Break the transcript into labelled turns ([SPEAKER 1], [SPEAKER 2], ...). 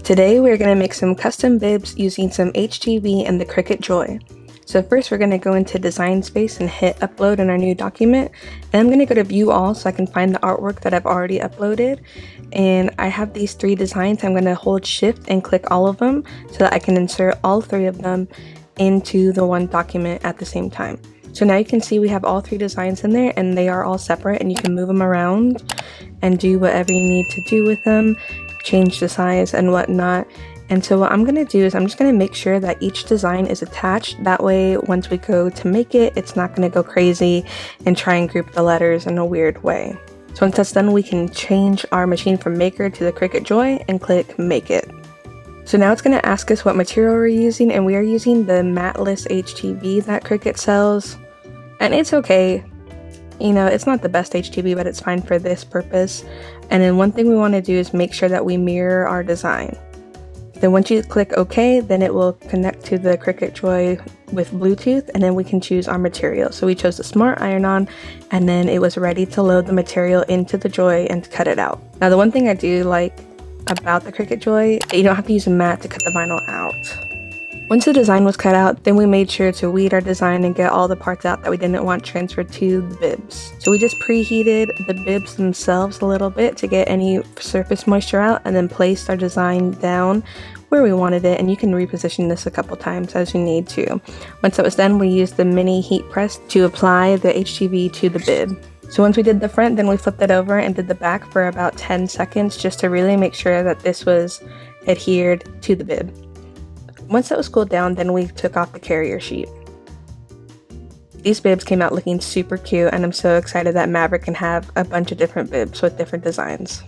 [SPEAKER 1] Today we're going to make some custom bibs using some HGB and the Cricut Joy. So first we're going to go into Design Space and hit upload in our new document. And I'm going to go to view all so I can find the artwork that I've already uploaded. And I have these 3 designs. I'm going to hold shift and click all of them so that I can insert all 3 of them into the one document at the same time. So now you can see we have all 3 designs in there and they are all separate, and you can move them around and do whatever you need to do with them, change the size and whatnot. And so what I'm going to do is I'm just going to make sure that each design is attached. That way once we go to make it, it's not going to go crazy and try and group the letters in a weird way. So once that's done, we can change our machine from Maker to the Cricut Joy and click Make It. So now it's going to ask us what material we're using, and we are using the matte-less HGB that Cricut sells. And it's okay. You know, it's not the best HGB, but it's fine for this purpose. And then one thing we want to do is make sure that we mirror our design. Then once you click OK, then it will connect to the Cricut Joy with Bluetooth, and then we can choose our material. So we chose the Smart Iron-On, and then it was ready to load the material into the Joy and cut it out. Now the one thing I do like about the Cricut Joy, you don't have to use a mat to cut the vinyl out. Once the design was cut out, then we made sure to weed our design and get all the parts out that we didn't want transferred to the bibs. So we just preheated the bibs themselves a little bit to get any surface moisture out, and then placed our design down where we wanted it, and you can reposition this a couple times as you need to. Once that was done, we used the mini heat press to apply the HGB to the bib. So once we did the front, then we flipped it over and did the back for about 10 seconds just to really make sure that this was adhered to the bib. Once that was cooled down, then we took off the carrier sheet. These bibs came out looking super cute, and I'm so excited that Maverick can have a bunch of different bibs with different designs.